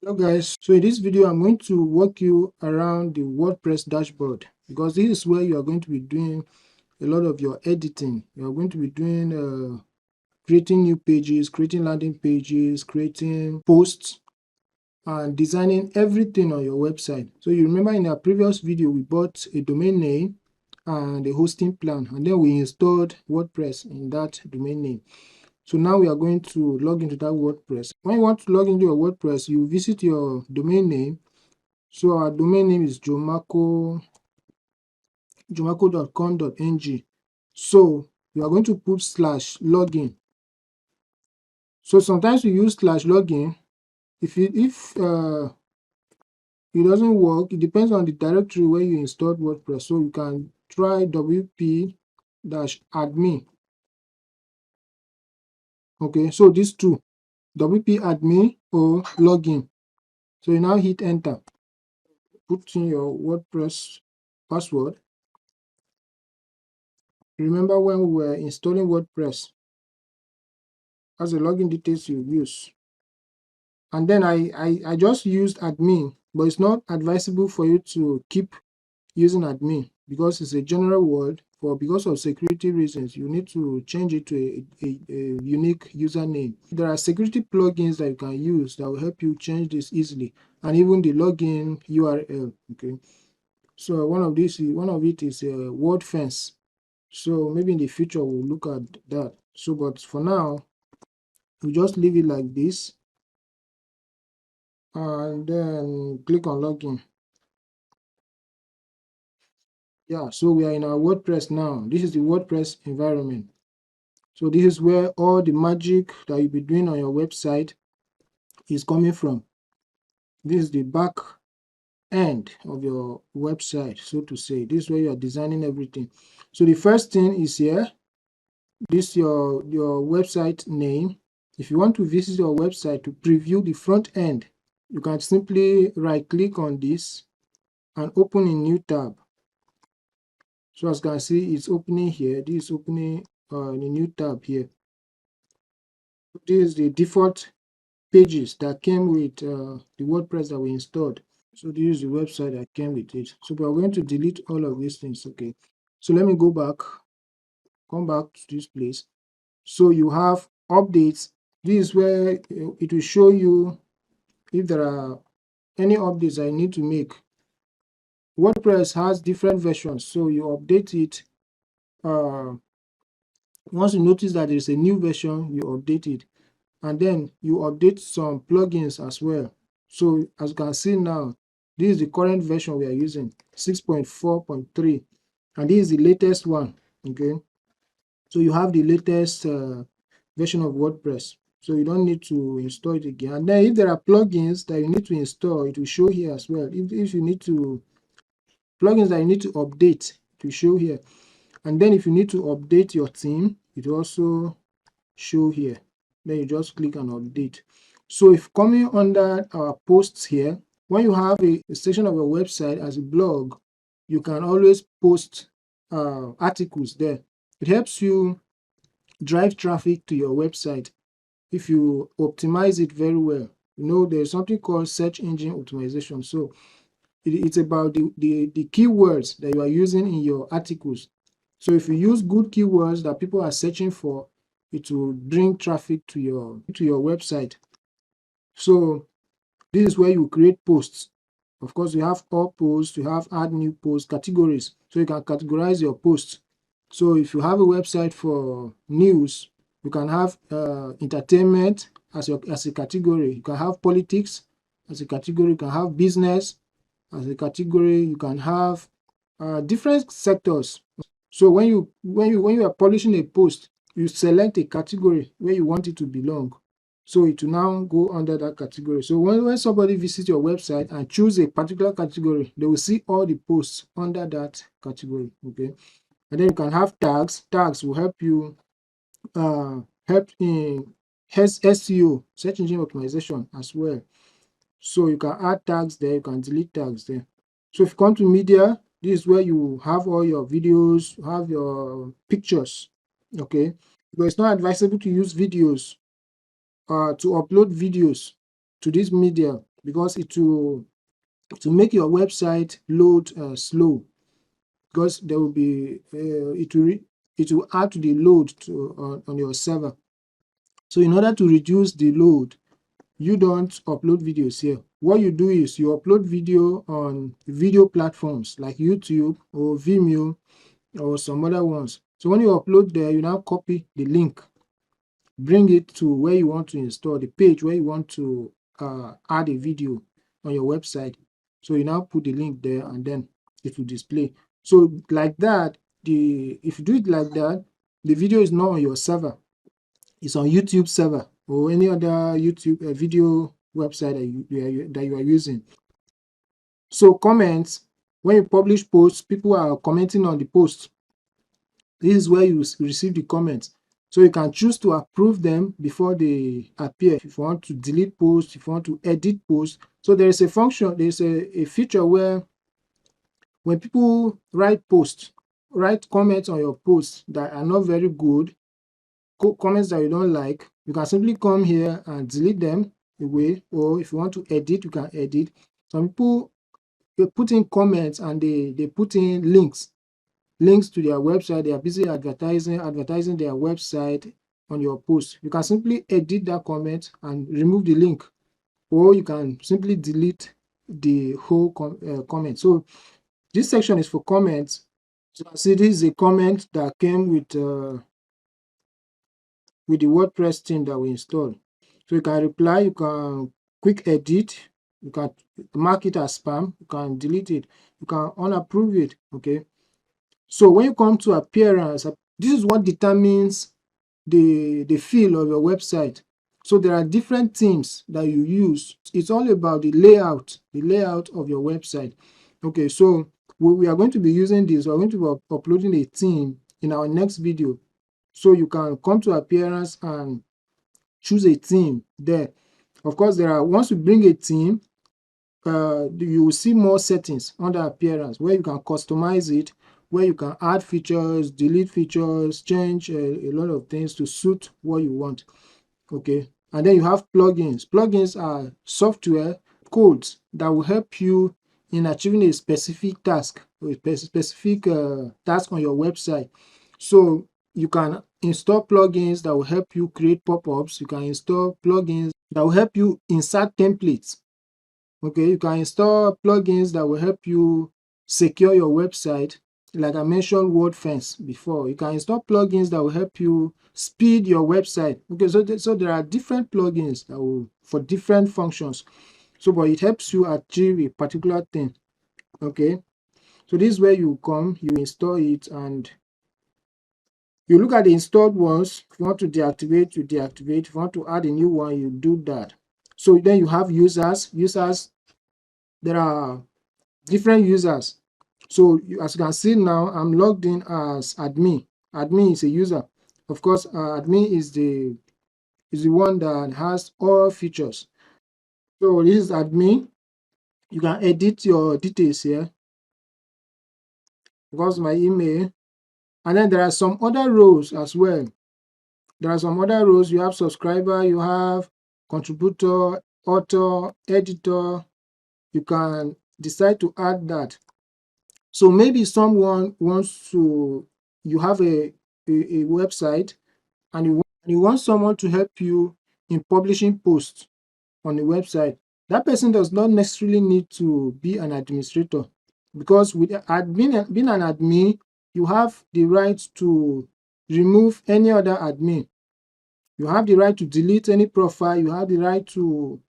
Hello guys, so in this video I'm going to walk you around the WordPress dashboard because this is where you are going to be doing a lot of your editing. You are going to be doing creating new pages, creating landing pages, creating posts, and designing everything on your website. So you remember in our previous video we bought a domain name and a hosting plan, and then we installed WordPress in that domain name. So now we are going to log into that WordPress. When you want to log into your WordPress, you visit your domain name. So our domain name is jomaco.com.ng. So you are going to put /login. So sometimes we use /login. If it doesn't work, it depends on the directory where you installed WordPress. So you can try wp-admin. Okay, so these two, wp-admin or login. So you now hit enter. Put in your WordPress password. Remember when we were installing WordPress, that's the login details you use. And then I just used admin, but it's not advisable for you to keep using admin because it's a general word. Because of security reasons, you need to change it to a unique username. There are security plugins that you can use that will help you change this easily, and even the login URL. Okay, so one of it is WordFence. So maybe in the future we'll look at that. So but for now, we just leave it like this and then click on login. Yeah, so we are in our WordPress now. This is the WordPress environment. So this is where all the magic that you'll be doing on your website is coming from. This is the back end of your website, so to say. This is where you are designing everything. So the first thing is here. This is your website name. If you want to visit your website to preview the front end, you can simply right click on this and open a new tab. So as you can see, it's opening here. This is opening in a new tab here. This is the default pages that came with the WordPress that we installed. So this is the website that came with it. So we are going to delete all of these things. Okay, so let me go back, come back to this place. So you have updates. This is where it will show you if there are any updates I need to make. WordPress has different versions, so you update it. Once you notice that there is a new version, you update it, and then you update some plugins as well. So as you can see now, this is the current version we are using, 6.4.3, and this is the latest one. Okay, so you have the latest version of WordPress, so you don't need to install it again. And then if there are plugins that you need to install, it will show here as well. If you need to plugins that you need to update, it will show here. And then if you need to update your theme, it will also show here. Then you just click on update. So if coming under our posts here, when you have a section of your website as a blog, you can always post articles there. It helps you drive traffic to your website if you optimize it very well. You know, there's something called search engine optimization. So it's about the keywords that you are using in your articles. So if you use good keywords that people are searching for, it will bring traffic to your website. So this is where you create posts. Of course, you have all posts, you have add new posts, categories. So you can categorize your posts. So if you have a website for news, you can have entertainment as a category. You can have politics as a category. You can have business as a category. You can have different sectors. So when you are publishing a post, you select a category where you want it to belong. So it will now go under that category. So when somebody visits your website and choose a particular category, they will see all the posts under that category. Okay, and then you can have tags. Tags will help you help in SEO, search engine optimization as well. So you can add tags there, you can delete tags there. So if you come to media, this is where you have all your videos, you have your pictures. Okay, but it's not advisable to use videos to upload videos to this media because it will make your website load slow, because there will be it will add to the load on your server. So in order to reduce the load, you don't upload videos here. What you do is you upload video on video platforms like YouTube or Vimeo or some other ones. So when you upload there, you now copy the link, bring it to where you want to install the page, where you want to add a video on your website. So you now put the link there and then it will display. So like that, if you do it like that, the video is not on your server, it's on YouTube server or any other YouTube video website that you are using. So comments, when you publish posts, people are commenting on the post. This is where you receive the comments. So you can choose to approve them before they appear. If you want to delete posts, if you want to edit posts. So there is a function, there is a feature where when people write comments on your posts that are not very good, comments that you don't like, you can simply come here and delete them away. Or if you want to edit, you can edit. Some people, they put in comments and they put in links to their website. They are busy advertising their website on your post. You can simply edit that comment and remove the link, or you can simply delete the whole comment. So this section is for comments. So see, this is a comment that came with the WordPress theme that we installed. So you can reply, you can quick edit, you can mark it as spam, you can delete it, you can unapprove it. Okay. So when you come to appearance, this is what determines the feel of your website. So there are different themes that you use. It's all about the layout of your website. Okay, so we are going to be using this. We're going to be uploading a theme in our next video. So you can come to appearance and choose a theme there. Of course, once you bring a theme, you will see more settings under appearance where you can customize it, where you can add features, delete features, change a lot of things to suit what you want. Okay, and then you have plugins. Plugins are software codes that will help you in achieving a specific task or a specific task on your website. So you can install plugins that will help you create pop-ups. You can install plugins that will help you insert templates. Okay, you can install plugins that will help you secure your website. Like I mentioned WordPress before, you can install plugins that will help you speed your website. Okay, so there are different plugins that will for different functions. So, but it helps you achieve a particular thing. Okay, so this is where you come, you install it, and you look at the installed ones. If you want to deactivate, you deactivate. If you want to add a new one, you do that. So then you have users. There are different users. So as you can see now, I'm logged in as admin. Admin is a user. Of course, admin is the one that has all features. So this is admin. You can edit your details here. Because my email. And then there are some other roles as well. There are some other roles. You have subscriber, you have contributor, author, editor. You can decide to add that. So maybe someone wants to, you have a website and you want someone to help you in publishing posts on the website. That person does not necessarily need to be an administrator, because with admin, being an admin, you have the right to remove any other admin. You have the right to delete any profile. You have the right to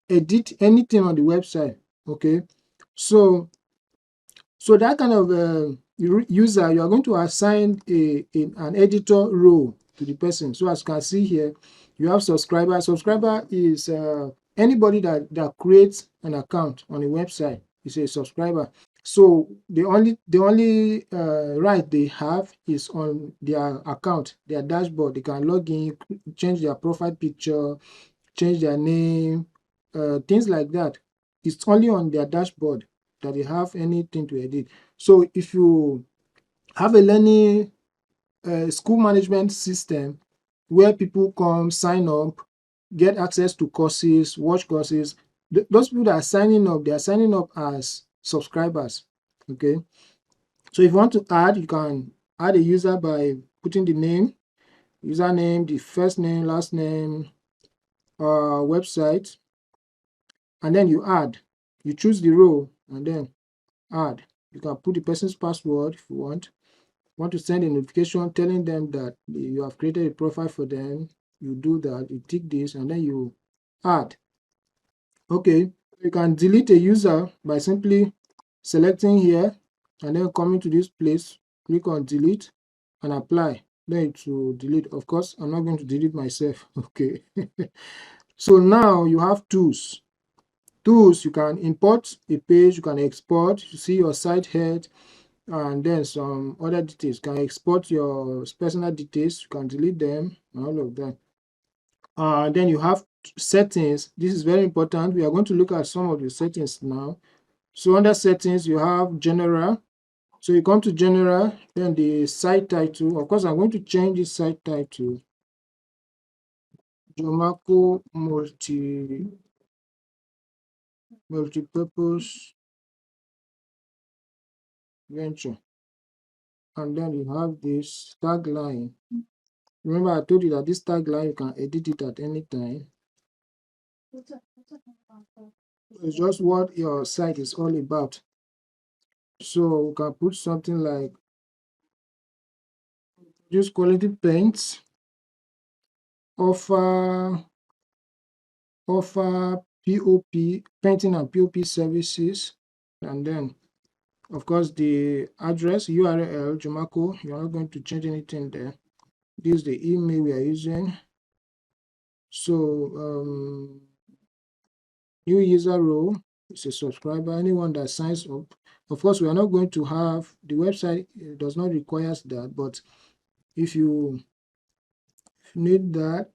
edit anything on the website. Okay, so that kind of user, you are going to assign an editor role to the person. So as you can see here, you have subscriber. Subscriber is anybody that creates an account on a website is a subscriber. So the only right they have is on their account, their dashboard. They can log in, change their profile picture, change their name, things like that. It's only on their dashboard that they have anything to edit. So if you have a learning school management system where people come, sign up, get access to courses, watch courses, those people that are signing up, they are signing up as subscribers. Okay, so if you want to add, you can add a user by putting the name, username, the first name, last name, website, and then you add. You choose the role and then add. You can put the person's password if you want to send a notification telling them that you have created a profile for them. You do that, you tick this, and then you add. Okay, you can delete a user by simply selecting here and then coming to this place, click on delete and apply. Then it will delete. Of course, I'm not going to delete myself. Okay. So now you have tools. Tools, you can import a page, you can export, you see your site head, and then some other details. You can export your personal details, you can delete them, and all of that. Then you have settings. This is very important. We are going to look at some of the settings now. So under settings, you have general. So you come to general, then the site title. Of course, I'm going to change the site title. Jomaco multi-purpose venture. And then you have this tagline. Remember, I told you that this tagline, you can edit it at any time. It's just what your site is all about. So you can put something like use quality paints, offer POP, painting and POP services, and then of course the address URL Jomaco, you're not going to change anything there. This is the email we are using. So new user role is a subscriber, anyone that signs up. Of course, we are not going to have the website, does not require that, but if you need that,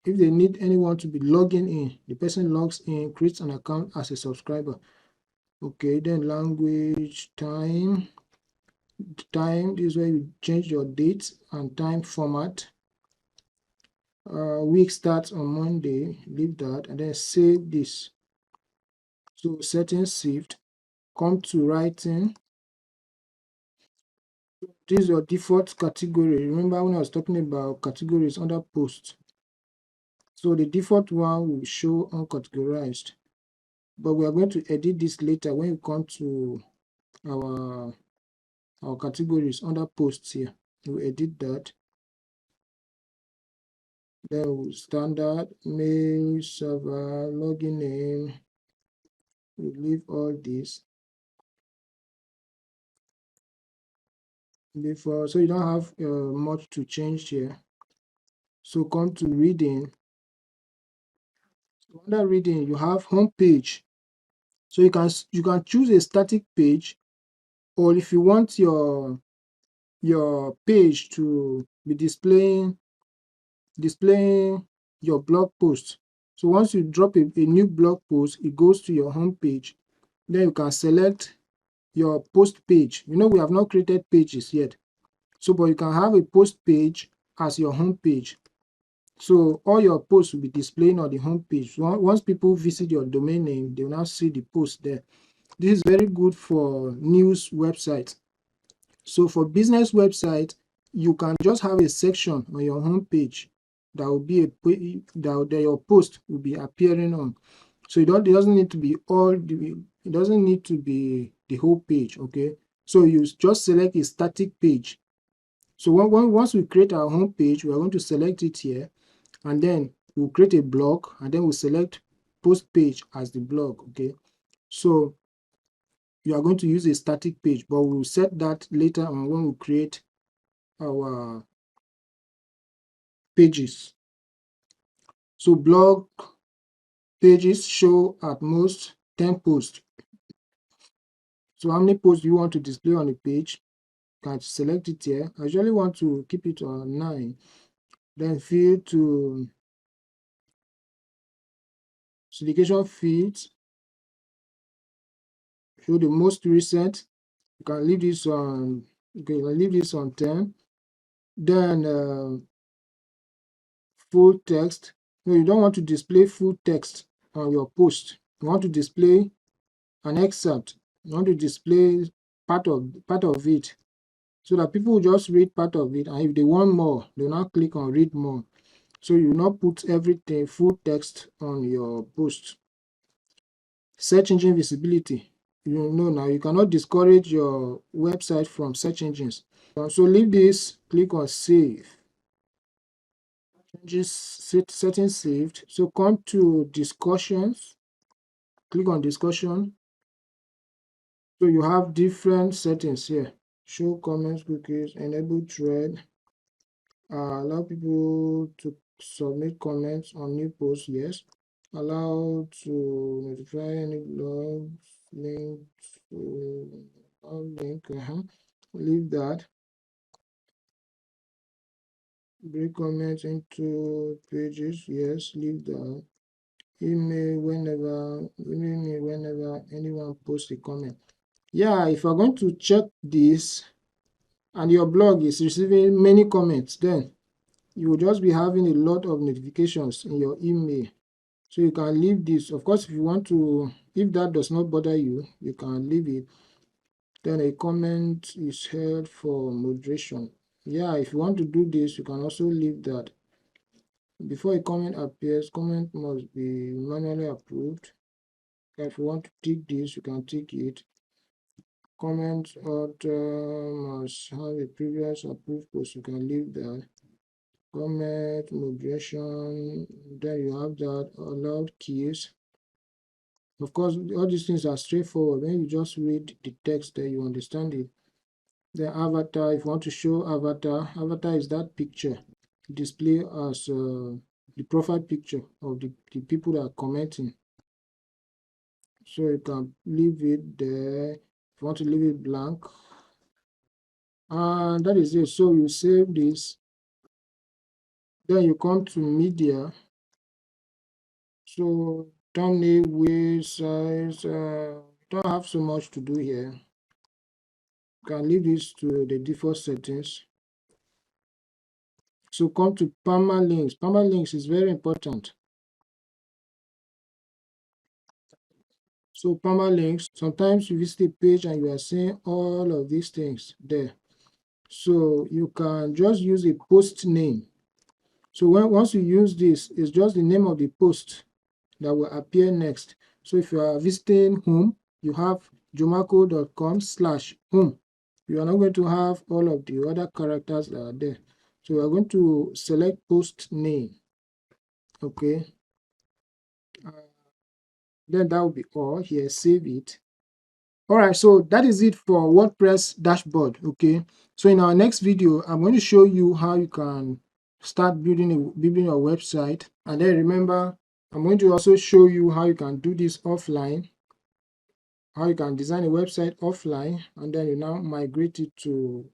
if they need anyone to be logging in, the person logs in, creates an account as a subscriber. Okay, then language, time, this is where you change your date and time format. Week starts on Monday, leave that, and then save this. So settings saved, come to writing. This is your default category. Remember when I was talking about categories under post? So the default one will show uncategorized, but we are going to edit this later when we come to our categories under posts here. We'll edit that. Then we'll standard, mail, server, login name. We'll leave all this. Before, so you don't have much to change here. So come to reading. So under reading, you have home page. So you can choose a static page, or if you want your page to be displaying your blog post. So once you drop a new blog post, it goes to your home page. Then you can select your post page. You know, we have not created pages yet. So, but you can have a post page as your home page. So all your posts will be displaying on the home page. Once people visit your domain name, they will now see the post there. This is very good for news websites. So for business website, you can just have a section on your home page that will be that your post will be appearing on. So it doesn't need to be it doesn't need to be the whole page. Okay, so you just select a static page. So once we create our home page, we are going to select it here, and then we'll create a blog, and then we'll select post page as the blog. Okay, so you are going to use a static page, but we'll set that later on when we create our pages. So blog pages show at most 10 posts. So how many posts do you want to display on a page? You can select it here. I usually want to keep it on 9. Then field to syndication fields, show the most recent. You can leave this on, okay, you can leave this on 10. Then full text. No, you don't want to display full text. on your post. You want to display an excerpt, you want to display part of it, so that people will just read part of it, and if they want more, they will now click on read more. So you will not put everything full text on your post. Search engine visibility. You know now you cannot discourage your website from search engines. So leave this, click on save. Changes settings saved. So come to discussions, click on discussion. So you have different settings here. Show comments, cookies, enable thread, allow people to submit comments on new posts, yes. Allow to notify any blogs, link to link, leave that. Break comments into pages, yes, leave that. Email me whenever anyone posts a comment. Yeah, if you're going to check this and your blog is receiving many comments, then you will just be having a lot of notifications in your email. So you can leave this. Of course, if you want to, if that does not bother you, you can leave it. Then a comment is held for moderation. Yeah, if you want to do this, you can also leave that. Before a comment appears, comment must be manually approved. If you want to tick this, you can tick it. Comment author must have a previous approved post, you can leave that. Comment moderation, then you have that. Allowed keys. Of course, all these things are straightforward. When you just read the text there, you understand it. The avatar, if you want to show avatar is that picture display as the profile picture of the people that are commenting. So you can leave it there. If you want to leave it blank, and that is it. So you save this, then you come to media. So thumbnail, width, size, don't have so much to do here. You can leave this to the default settings. So come to permalinks. Permalinks is very important. So permalinks, sometimes you visit a page and you are seeing all of these things there. So you can just use a post name. So once you use this, it's just the name of the post that will appear next. So if you are visiting home, you have jomaco.com/home. You are not going to have all of the other characters that are there. So we are going to select post name. Okay. Then that will be all here. Save it. All right, so that is it for WordPress dashboard. Okay, so in our next video, I'm going to show you how you can start building your website. And then remember, I'm going to also show you how you can do this offline, how you can design a website offline, and then you now migrate it to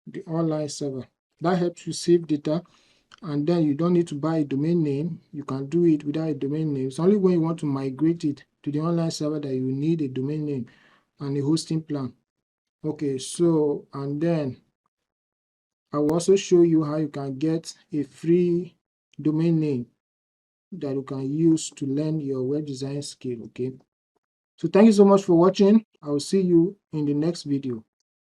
the online server. That helps you save data, and then you don't need to buy a domain name. You can do it without a domain name. It's only when you want to migrate it to the online server that you need a domain name and a hosting plan. Okay, so and then I will also show you how you can get a free domain name that you can use to learn your web design skill. Okay, so thank you so much for watching. I will see you in the next video.